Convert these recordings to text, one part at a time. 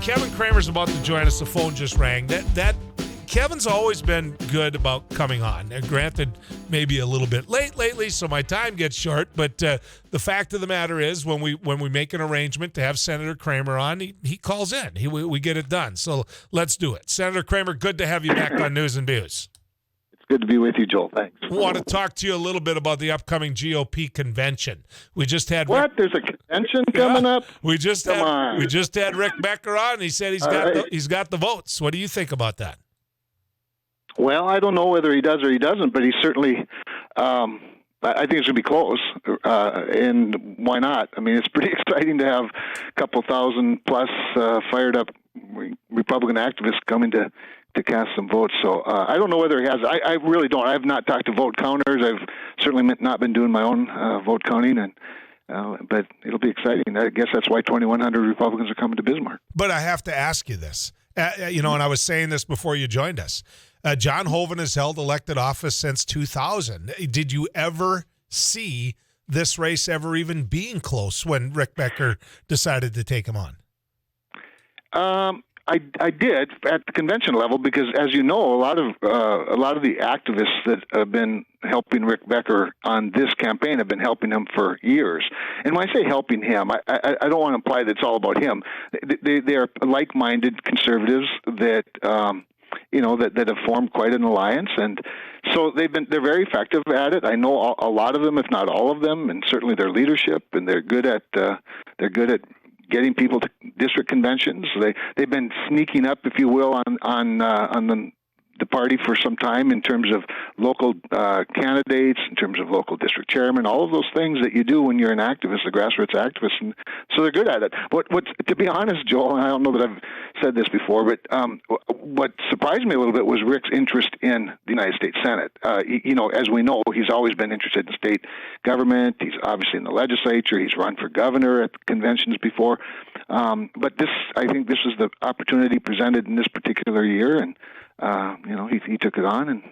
Kevin Cramer's about to join us. The phone just rang. That Kevin's always been good about coming on. Granted, maybe a little bit late lately, so my time gets short. But the fact of the matter is, when we make an arrangement to have Senator Kramer on, he calls in. We get it done. So let's do it. Senator Kramer, good to have you back on News and Views. It's good to be with you, Joel. Thanks. I want to talk to you a little bit about the upcoming GOP convention. We just had There's a convention coming up? We just had Rick Becker on. He said he's got the votes. What do you think about that? Well, I don't know whether he does or he doesn't, but he certainly, I think it's going to be close, and why not? I mean, it's pretty exciting to have a couple thousand plus fired up Republican activists coming to cast some votes. So I don't know whether he has. I really don't. I have not talked to vote counters. I've certainly not been doing my own vote counting, but it'll be exciting. I guess that's why 2,100 Republicans are coming to Bismarck. But I have to ask you this, and I was saying this before you joined us. John Hoeven has held elected office since 2000. Did you ever see this race ever even being close when Rick Becker decided to take him on? I did at the convention level because, as you know, a lot of the activists that have been helping Rick Becker on this campaign have been helping him for years. And when I say helping him, I don't want to imply that it's all about him. They are like-minded conservatives that that have formed quite an alliance, and so they're very effective at it. I know a lot of them, if not all of them, and certainly their leadership, and they're good at getting people to district conventions. They've been sneaking up, if you will, on the party for some time in terms of local candidates, in terms of local district chairman, all of those things that you do when you're an activist, a grassroots activist, and so they're good at it. What to be honest, Joel, and I don't know that I've said this before, but what surprised me a little bit was Rick's interest in the United States Senate. As we know, he's always been interested in state government. He's obviously in the legislature. He's run for governor at conventions before. But I think this was the opportunity presented in this particular year, and he took it on, and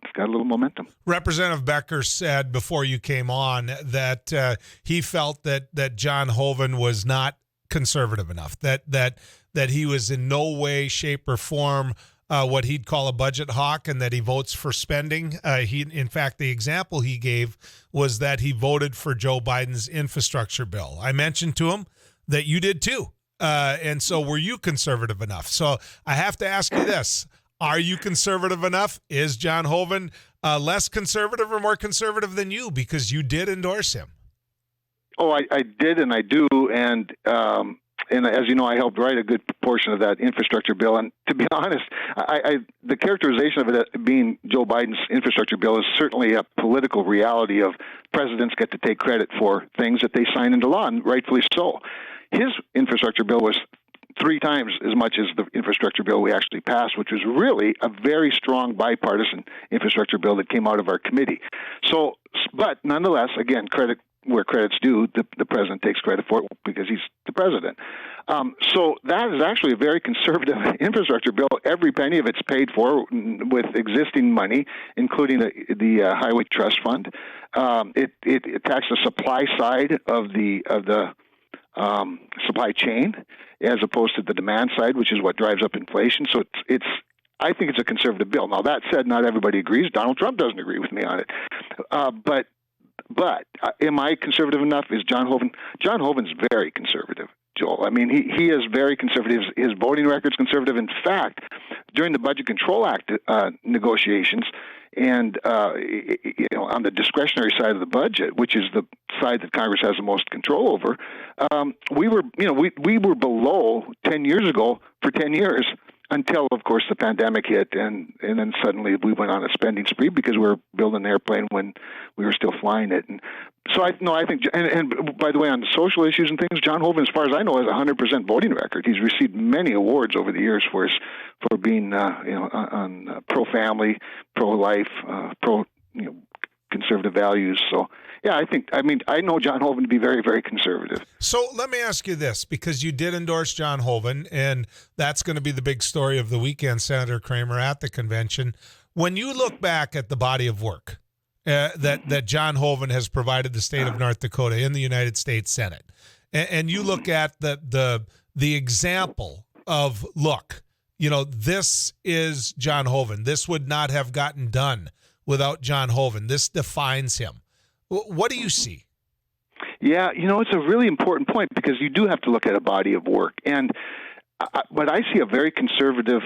it's got a little momentum. Representative Becker said before you came on that he felt that John Hoeven was not conservative enough, that he was in no way, shape, or form what he'd call a budget hawk, and that he votes for spending. In fact, the example he gave was that he voted for Joe Biden's infrastructure bill. I mentioned to him that you did too. And so were you conservative enough? So I have to ask you this. Are you conservative enough? Is John Hoeven less conservative or more conservative than you, because you did endorse him? Oh, I did, and I do, and as you know, I helped write a good portion of that infrastructure bill. And to be honest, the characterization of it being Joe Biden's infrastructure bill is certainly a political reality of presidents get to take credit for things that they sign into law, and rightfully so. His infrastructure bill was 3 times as much as the infrastructure bill we actually passed, which was really a very strong bipartisan infrastructure bill that came out of our committee. So, but nonetheless, again, credit where credit's due, the president takes credit for it because he's the president. So that is actually a very conservative infrastructure bill. Every penny of it's paid for with existing money, including the Highway Trust Fund. It attacks the supply side of the supply chain, as opposed to the demand side, which is what drives up inflation. So I think it's a conservative bill. Now, that said, not everybody agrees. Donald Trump doesn't agree with me on it. But am I conservative enough? Is John Hoeven? John Hoeven's very conservative, Joel. I mean, he is very conservative. His voting record's conservative. In fact, during the Budget Control Act negotiations, and on the discretionary side of the budget, which is the side that Congress has the most control over, we were below 10 years ago for 10 years until, of course, the pandemic hit, and then suddenly we went on a spending spree because we were building an airplane when we were still flying it. And so I think, and by the way, on the social issues and things, John Hoeven, as far as I know, has a 100% voting record. He's received many awards over the years for being on pro-family, pro-life, conservative values. So. Yeah, I know John Hoeven to be very, very conservative. So let me ask you this, because you did endorse John Hoeven, and that's going to be the big story of the weekend, Senator Kramer, at the convention. When you look back at the body of work that John Hoeven has provided the state of North Dakota in the United States Senate, and you look at the example of, look, this is John Hoeven. This would not have gotten done without John Hoeven. This defines him. What do you see? Yeah, it's a really important point because you do have to look at a body of work. But I see a very conservative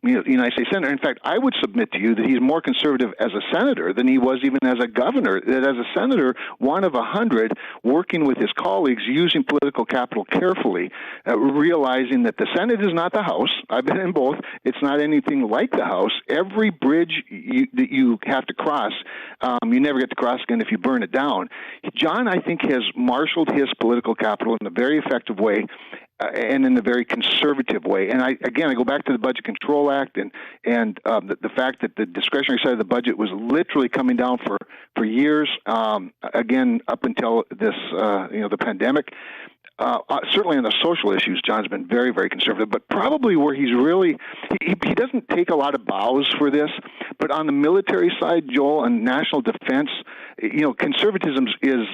United States Senator. In fact, I would submit to you that he's more conservative as a senator than he was even as a governor. That as a senator, one of 100, working with his colleagues, using political capital carefully, realizing that the Senate is not the House. I've been in both. It's not anything like the House. Every bridge that you have to cross, you never get to cross again if you burn it down. John, I think, has marshaled his political capital in a very effective way. And in a very conservative way. And I go back to the Budget Control Act and the fact that the discretionary side of the budget was literally coming down for years, again, up until this, the pandemic. Certainly on the social issues, John's been very, very conservative, but probably where he's really, he doesn't take a lot of bows for this, but on the military side, Joel, and national defense, conservatism is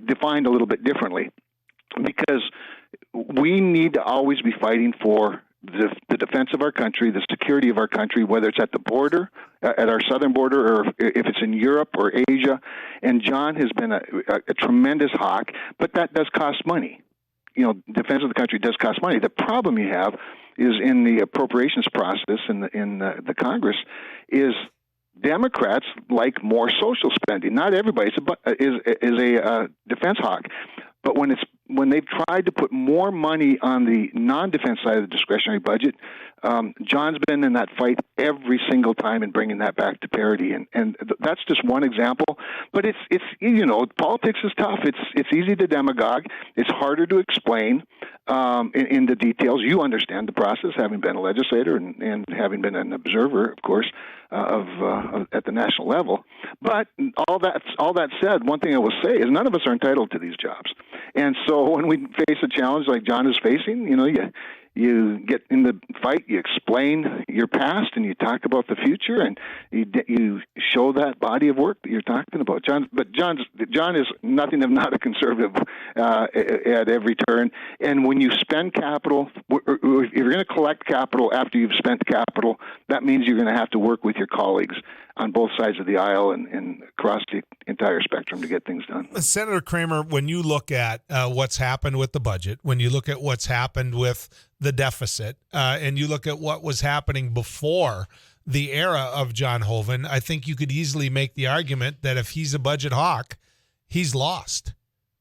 defined a little bit differently because we need to always be fighting for the defense of our country, the security of our country, whether it's at the border, at our southern border, or if it's in Europe or Asia. And John has been a tremendous hawk, but that does cost money. Defense of the country does cost money. The problem you have is in the appropriations process in the Congress is Democrats like more social spending. Not everybody is a defense hawk, but when they've tried to put more money on the non-defense side of the discretionary budget, John's been in that fight every single time and bringing that back to parity, and that's just one example. But it's politics is tough. It's easy to demagogue. It's harder to explain in the details. You understand the process, having been a legislator and having been an observer, of course, at the national level. But all that said, one thing I will say is none of us are entitled to these jobs. And so when we face a challenge like John is facing, you get in the fight, you explain your past, and you talk about the future, and you show that body of work that you're talking about. John is nothing if not a conservative at every turn. And when you spend capital, if you're going to collect capital after you've spent capital, that means you're going to have to work with your colleagues on both sides of the aisle and across the entire spectrum to get things done. Senator Kramer, when you look at what's happened with the budget, when you look at what's happened with the deficit, and you look at what was happening before the era of John Hoeven, I think you could easily make the argument that if he's a budget hawk, he's lost.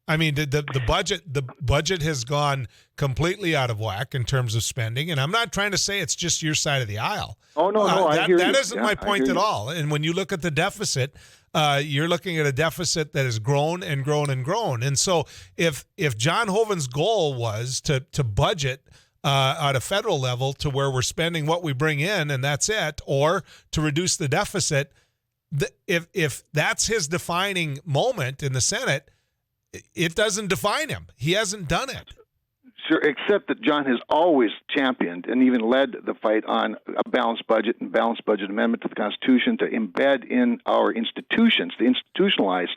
I mean, the budget has gone completely out of whack in terms of spending, and I'm not trying to say it's just your side of the aisle. Oh no, I hear you. That isn't my point at all. And when you look at the deficit, you're looking at a deficit that has grown and grown and grown. And so, if John Hoeven's goal was to budget at a federal level to where we're spending what we bring in and that's it, or to reduce the deficit, if that's his defining moment in the Senate, it doesn't define him. He hasn't done it. Sure, except that John has always championed and even led the fight on a balanced budget and balanced budget amendment to the Constitution to embed in our institutions, to institutionalize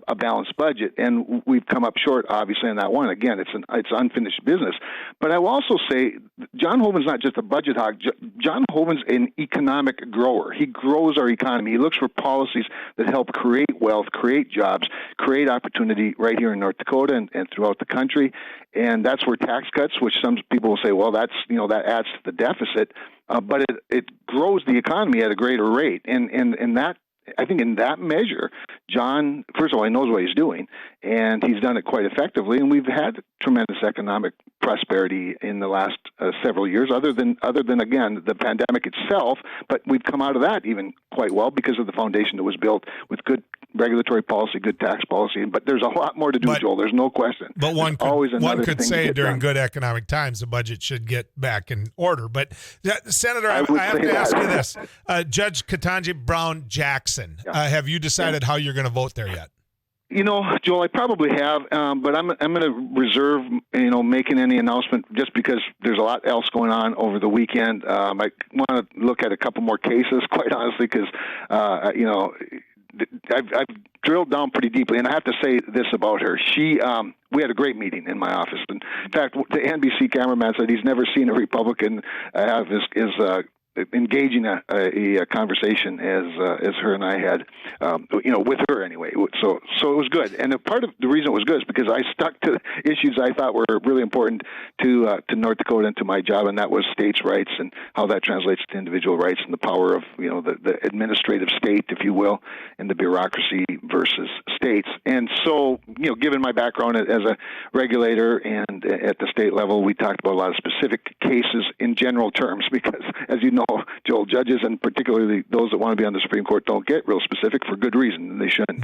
a balanced budget, and we've come up short, obviously, on that one. Again, it's unfinished business. But I will also say, John Hoeven's not just a budget hawk. John Hoeven's an economic grower. He grows our economy. He looks for policies that help create wealth, create jobs, create opportunity right here in North Dakota and throughout the country. And that's where tax cuts, which some people will say, well, that adds to the deficit, but it grows the economy at a greater rate, and that. I think in that measure, John, first of all, he knows what he's doing, and he's done it quite effectively. And we've had tremendous economic prosperity in the last several years, other than again the pandemic itself. But we've come out of that even quite well because of the foundation that was built with good regulatory policy, good tax policy. But there's a lot more to do, Joel. There's no question. But one could say during good economic times, the budget should get back in order. But Senator, I have to ask you this: Judge Ketanji Brown Jackson, have you decided how you're going to vote there yet? Joel, I probably have, but I'm going to reserve, making any announcement just because there's a lot else going on over the weekend. I want to look at a couple more cases, quite honestly, because, I've drilled down pretty deeply, and I have to say this about her. We had a great meeting in my office. And in fact, the NBC cameraman said he's never seen a Republican have as engaging a conversation as her and I had, with her anyway. So it was good. And part of the reason it was good is because I stuck to issues I thought were really important to North Dakota and to my job, and that was states' rights and how that translates to individual rights and the power of the administrative state, if you will, and the bureaucracy versus states. And so, given my background as a regulator and at the state level, we talked about a lot of specific cases in general terms because, as you know, Joel, judges and particularly those that want to be on the Supreme Court don't get real specific for good reason, and they shouldn't.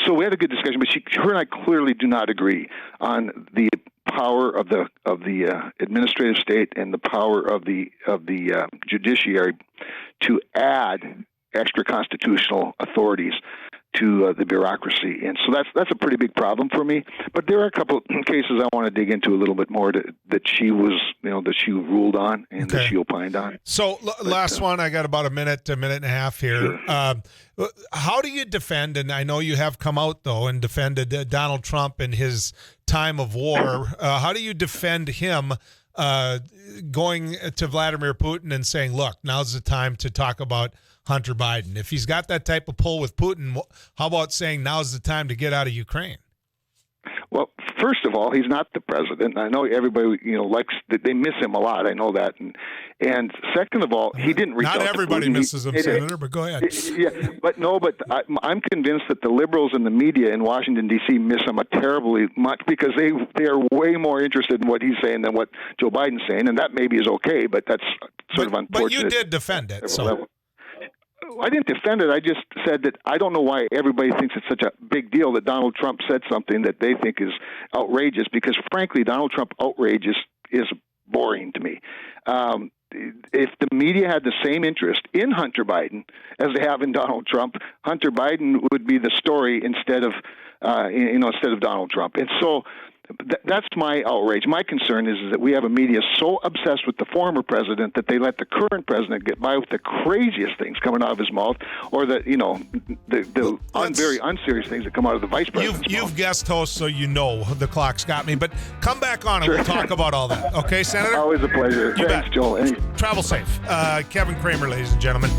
So we had a good discussion, but her and I clearly do not agree on the power of the administrative state and the power of the judiciary to add extra constitutional authorities to the bureaucracy. And so that's a pretty big problem for me. But there are a couple of cases I want to dig into a little bit more that she was, that she ruled on and that she opined on. So last one, I got about a minute and a half here. Sure. How do you defend, and I know you have come out, though, and defended Donald Trump in his time of war. How do you defend him going to Vladimir Putin and saying, look, now's the time to talk about Hunter Biden? If he's got that type of pull with Putin, how about saying now's the time to get out of Ukraine? Well, first of all, he's not the president. I know everybody, likes that. They miss him a lot. I know that. And second of all, he didn't reach out to Putin. Not everybody misses him, Senator, but go ahead. Yeah, but I'm convinced that the liberals and the media in Washington, D.C. miss him terribly much because they are way more interested in what he's saying than what Joe Biden's saying, and that maybe is okay, but that's sort of unfortunate. But you did defend it, so. I didn't defend it. I just said that I don't know why everybody thinks it's such a big deal that Donald Trump said something that they think is outrageous, because, frankly, Donald Trump outrage is boring to me. If the media had the same interest in Hunter Biden as they have in Donald Trump, Hunter Biden would be the story instead of Donald Trump. And so that's my outrage. My concern is that we have a media so obsessed with the former president that they let the current president get by with the craziest things coming out of his mouth, or the very unserious things that come out of the vice president's mouth. You've guest host, so you know the clock's got me. But come back on and we'll talk about all that. Okay, Senator? Always a pleasure. Thanks, Joel. Travel safe. Kevin Cramer, ladies and gentlemen.